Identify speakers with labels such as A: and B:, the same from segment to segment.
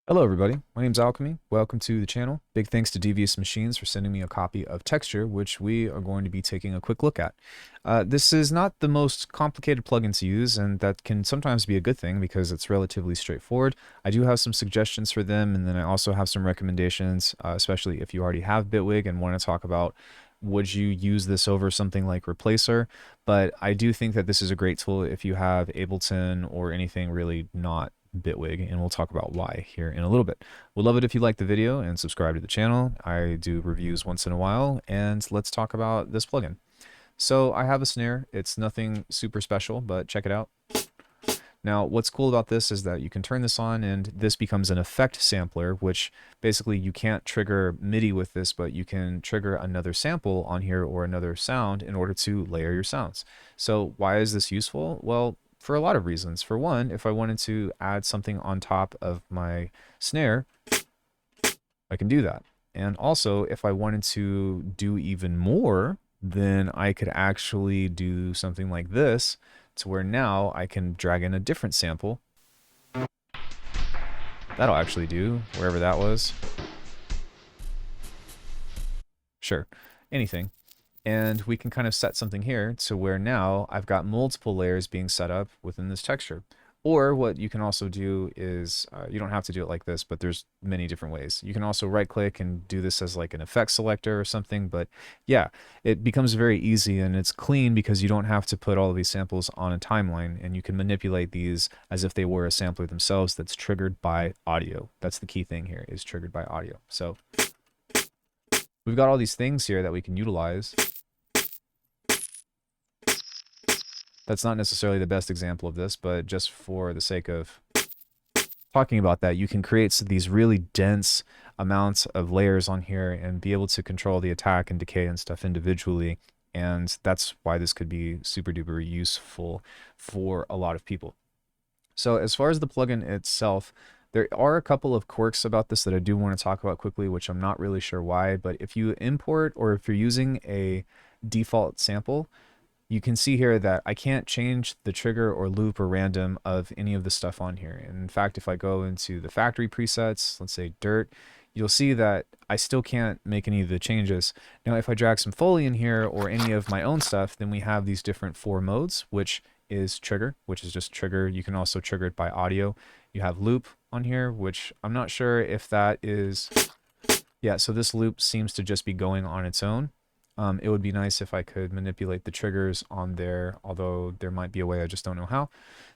A: Hello everybody, my name's Alckemy. Welcome to the channel. Big thanks to Devious Machines for sending me a copy of Texture, which we are going to be taking a quick look at. This is not the most complicated plugin to use, and that can sometimes be a good thing because it's relatively straightforward. I do have some suggestions for them, and then I also have some recommendations, especially if you already have Bitwig and want to talk about would you use this over something like Replacer. But I do think that this is a great tool if you have Ableton or anything really not Bitwig, and we'll talk about why here in a little bit. We'll love it if you like the video and subscribe to the channel. I do reviews once in a while, and let's talk about this plugin. So I have a snare. It's nothing super special, but check it out. Now, what's cool about this is that you can turn this on and this becomes an effect sampler, which basically you can't trigger MIDI with this, but you can trigger another sample on here or another sound in order to layer your sounds. So why is this useful? Well, for a lot of reasons. For one, if I wanted to add something on top of my snare, I can do that. And also, if I wanted to do even more, then I could actually do something like this, to where now I can drag in a different sample. That'll actually do, wherever that was. Sure, anything. And we can kind of set something here to where now I've got multiple layers being set up within this texture. Or what you can also do is, you don't have to do it like this, but there's many different ways. You can also right click and do this as like an effect selector or something, but yeah, it becomes very easy and it's clean because you don't have to put all of these samples on a timeline, and you can manipulate these as if they were a sampler themselves that's triggered by audio. That's the key thing here, is triggered by audio. So we've got all these things here that we can utilize. That's not necessarily the best example of this, but just for the sake of talking about that, you can create these really dense amounts of layers on here and be able to control the attack and decay and stuff individually. And that's why this could be super duper useful for a lot of people. So as far as the plugin itself, there are a couple of quirks about this that I do want to talk about quickly, which I'm not really sure why, but if you import or if you're using a default sample, you can see here that I can't change the trigger or loop or random of any of the stuff on here. And in fact, if I go into the factory presets, let's say dirt, you'll see that I still can't make any of the changes. Now, if I drag some Foley in here or any of my own stuff, then we have these different 4 modes, which is trigger, which is just trigger. You can also trigger it by audio. You have loop on here, which I'm not sure if that is, yeah, so this loop seems to just be going on its own. It would be nice if I could manipulate the triggers on there, although there might be a way, I just don't know how.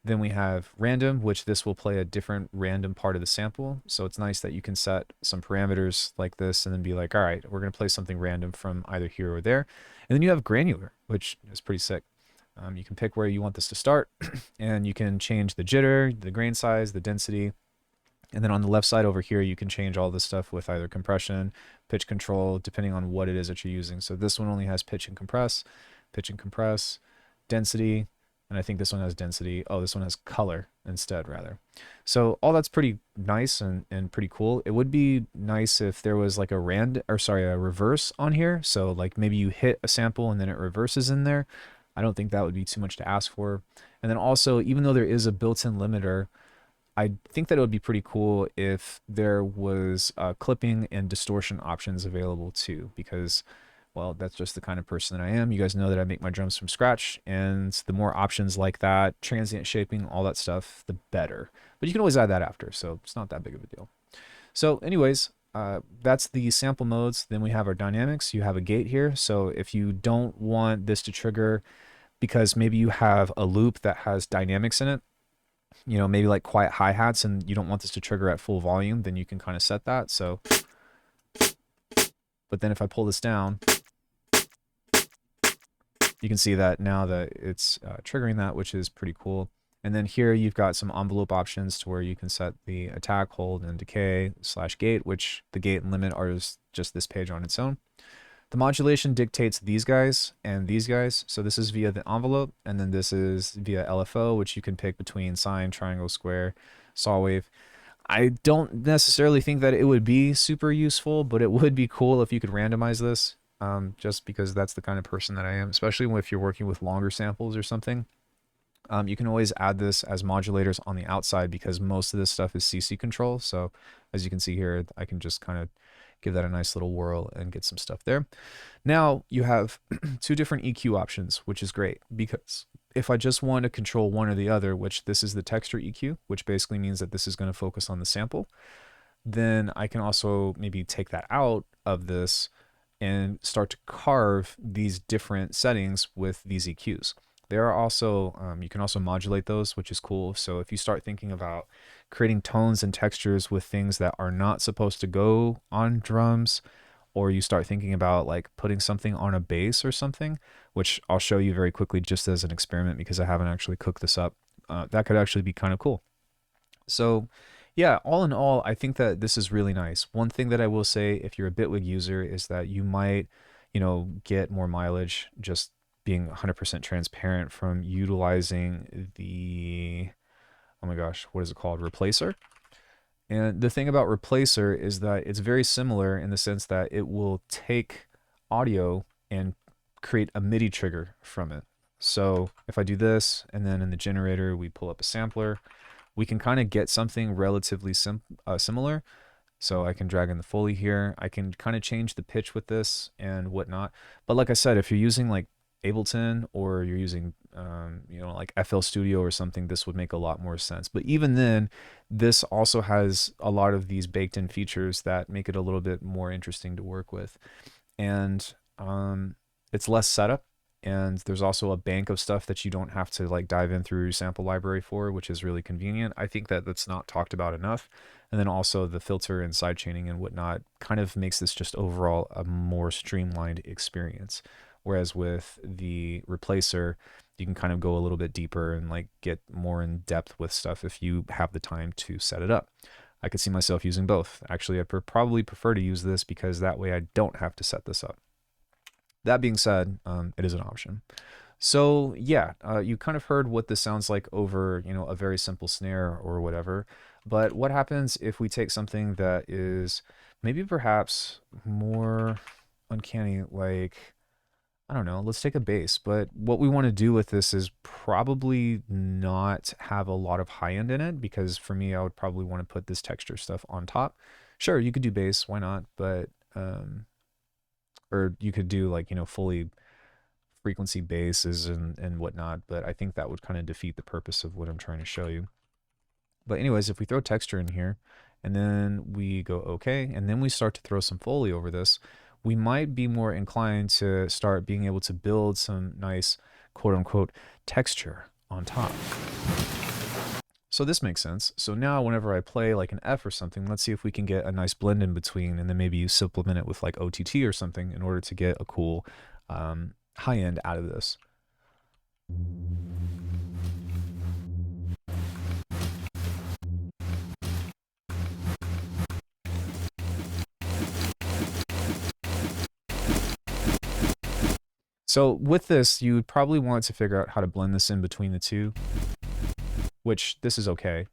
A: Then we have random, which this will play a different random part of the sample. So it's nice that you can set some parameters like this and then be like, all right, we're going to play something random from either here or there. And then you have granular, which is pretty sick. You can pick where you want this to start, and you can change the jitter, the grain size, the density. And then on the left side over here, you can change all this stuff with either compression, pitch control, depending on what it is that you're using. So this one only has pitch and compress, density, and I think this one has density. Oh, this one has color instead, rather. So all that's pretty nice and pretty cool. It would be nice if there was like a reverse on here. So like maybe you hit a sample and then it reverses in there. I don't think that would be too much to ask for. And then also, even though there is a built-in limiter, I think that it would be pretty cool if there was clipping and distortion options available too, because, well, that's just the kind of person that I am. You guys know that I make my drums from scratch, and the more options like that, transient shaping, all that stuff, the better. But you can always add that after, so it's not that big of a deal. So anyways, that's the sample modes. Then we have our dynamics. You have a gate here, so if you don't want this to trigger because maybe you have a loop that has dynamics in it, you know, maybe like quiet hi-hats, and you don't want this to trigger at full volume, then you can kind of set that. So, but then if I pull this down, you can see that now that it's triggering that, which is pretty cool. And then here you've got some envelope options to where you can set the attack, hold, and decay / gate, which the gate and limit are just this page on its own. The modulation dictates these guys and these guys. So this is via the envelope, and then this is via LFO, which you can pick between sine, triangle, square, saw wave. I don't necessarily think that it would be super useful, but it would be cool if you could randomize this, just because that's the kind of person that I am, especially if you're working with longer samples or something. You can always add this as modulators on the outside because most of this stuff is CC control. So as you can see here, I can just kind of give that a nice little whirl and get some stuff there. Now you have two different EQ options, which is great because if I just want to control one or the other, which this is the texture EQ, which basically means that this is going to focus on the sample, then I can also maybe take that out of this and start to carve these different settings with these EQs. There are also, you can also modulate those, which is cool. So if you start thinking about creating tones and textures with things that are not supposed to go on drums, or you start thinking about like putting something on a bass or something, which I'll show you very quickly just as an experiment because I haven't actually cooked this up, that could actually be kind of cool. So yeah, all in all, I think that this is really nice. One thing that I will say if you're a Bitwig user is that you might, get more mileage just being 100% transparent from utilizing the, oh my gosh, what is it called? Replacer. And the thing about Replacer is that it's very similar in the sense that it will take audio and create a MIDI trigger from it. So if I do this, and then in the generator, we pull up a sampler, we can kind of get something relatively similar. So I can drag in the Foley here. I can kind of change the pitch with this and whatnot. But like I said, if you're using like Ableton or you're using, like FL Studio or something, this would make a lot more sense. But even then, this also has a lot of these baked in features that make it a little bit more interesting to work with. And it's less setup. And there's also a bank of stuff that you don't have to like dive in through your sample library for, which is really convenient. I think that that's not talked about enough. And then also the filter and sidechaining and whatnot kind of makes this just overall a more streamlined experience. Whereas with the replacer, you can kind of go a little bit deeper and like get more in depth with stuff if you have the time to set it up. I could see myself using both. Actually, I probably prefer to use this because that way I don't have to set this up. That being said, it is an option. So yeah, you kind of heard what this sounds like over, a very simple snare or whatever. But what happens if we take something that is maybe perhaps more uncanny, like, I don't know, let's take a bass. But what we want to do with this is probably not have a lot of high end in it, because for me, I would probably want to put this texture stuff on top. Sure, you could do bass, why not? But, or you could do like, fully frequency bases and whatnot, but I think that would kind of defeat the purpose of what I'm trying to show you. But anyways, if we throw texture in here and then we go okay, and then we start to throw some Foley over this, we might be more inclined to start being able to build some nice quote unquote texture on top. So this makes sense. So now whenever I play like an F or something, let's see if we can get a nice blend in between, and then maybe you supplement it with like OTT or something in order to get a cool high end out of this. So with this, you would probably want to figure out how to blend this in between the two, which this is okay.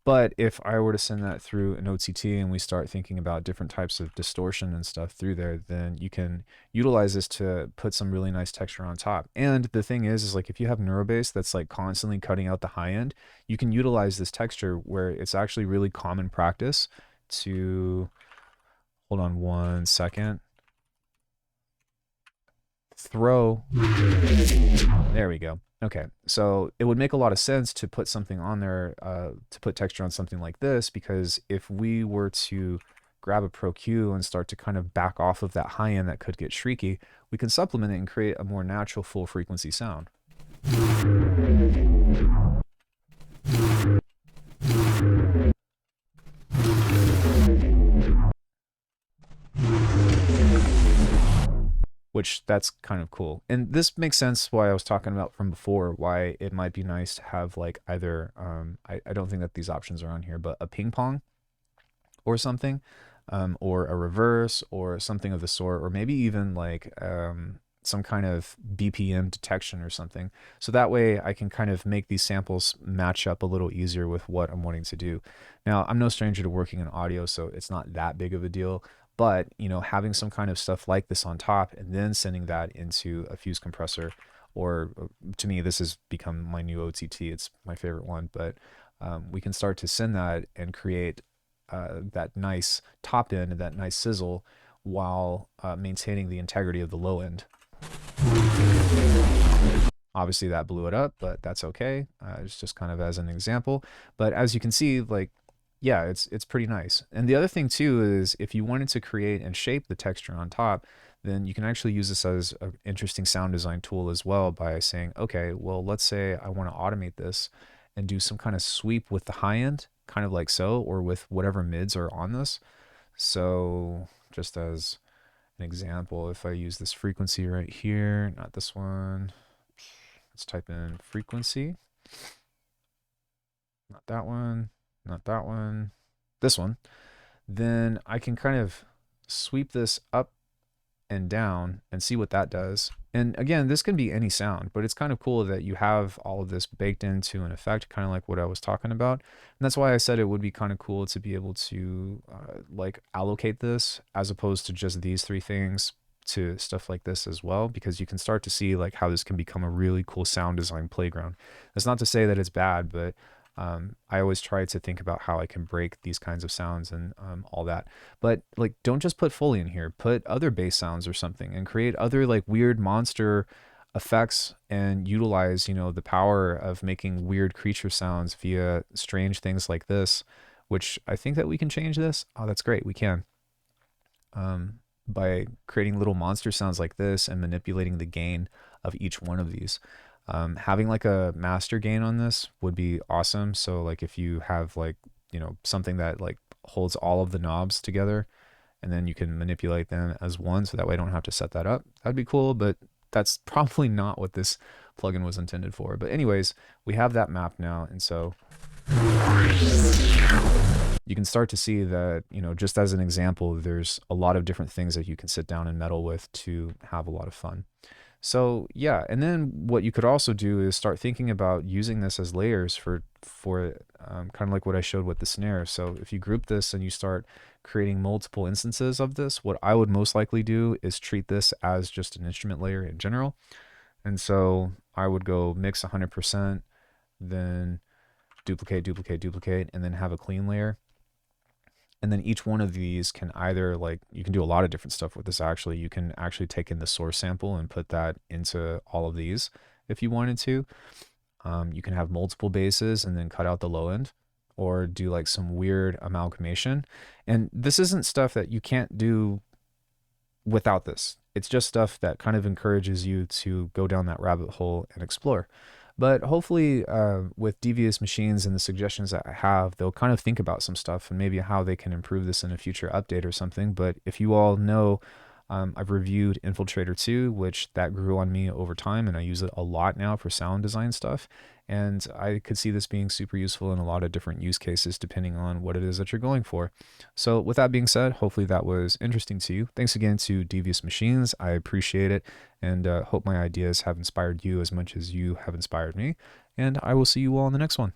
A: But if I were to send that through an OTT and we start thinking about different types of distortion and stuff through there, then you can utilize this to put some really nice texture on top. And the thing is like if you have neurobass that's like constantly cutting out the high end, you can utilize this texture where it's actually really common practice to, hold on one second, throw, there we go. Okay, so it would make a lot of sense to put something on there, to put texture on something like this, because if we were to grab a Pro Q and start to kind of back off of that high end that could get shrieky, we can supplement it and create a more natural full frequency sound. Which that's kind of cool. And this makes sense why I was talking about from before, why it might be nice to have like either, I don't think that these options are on here, but a ping pong or something, or a reverse or something of the sort, or maybe even like some kind of BPM detection or something. So that way I can kind of make these samples match up a little easier with what I'm wanting to do. Now, I'm no stranger to working in audio, so it's not that big of a deal. But, having some kind of stuff like this on top and then sending that into a fuse compressor or to me, this has become my new OTT. It's my favorite one, but we can start to send that and create that nice top end and that nice sizzle while maintaining the integrity of the low end. Obviously that blew it up, but that's okay. It's just kind of as an example. But as you can see, like, yeah, it's pretty nice. And the other thing too is if you wanted to create and shape the texture on top, then you can actually use this as an interesting sound design tool as well by saying, okay, well, let's say I want to automate this and do some kind of sweep with the high end, kind of like so, or with whatever mids are on this. So just as an example, if I use this frequency right here, not this one, let's type in frequency. Not that one, not that one, this one. Then I can kind of sweep this up and down and see what that does. And again, this can be any sound, but it's kind of cool that you have all of this baked into an effect, kind of like what I was talking about. And that's why I said it would be kind of cool to be able to like allocate this as opposed to just these three things to stuff like this as well, because you can start to see like how this can become a really cool sound design playground. That's not to say that it's bad, but I always try to think about how I can break these kinds of sounds and all that. But like, don't just put Foley in here. Put other bass sounds or something, and create other like weird monster effects, and utilize, you know, the power of making weird creature sounds via strange things like this. Which I think that we can change this. Oh, that's great. We can. By creating little monster sounds like this and manipulating the gain of each one of these. Having like a master gain on this would be awesome. So like if you have like, you know, something that like holds all of the knobs together and then you can manipulate them as one, so that way I don't have to set that up. That'd be cool, but that's probably not what this plugin was intended for. But anyways, we have that map now. And so you can start to see that, you know, just as an example, there's a lot of different things that you can sit down and meddle with to have a lot of fun. So yeah, and then what you could also do is start thinking about using this as layers for kind of like what I showed with the snare. So if you group this and you start creating multiple instances of this, what I would most likely do is treat this as just an instrument layer in general. And so I would go mix 100%, then duplicate, duplicate, duplicate, and then have a clean layer. And then each one of these can either, like, you can do a lot of different stuff with this actually. You can actually take in the source sample and put that into all of these if you wanted to. You can have multiple basses and then cut out the low end, or do like some weird amalgamation. And this isn't stuff that you can't do without this. It's just stuff that kind of encourages you to go down that rabbit hole and explore. But hopefully with Devious Machines and the suggestions that I have, they'll kind of think about some stuff and maybe how they can improve this in a future update or something. But if you all know, I've reviewed Infiltrator 2, which that grew on me over time, and I use it a lot now for sound design stuff. And I could see this being super useful in a lot of different use cases depending on what it is that you're going for. So with that being said, hopefully that was interesting to you. Thanks again to Devious Machines. I appreciate it, and hope my ideas have inspired you as much as you have inspired me. And I will see you all in the next one.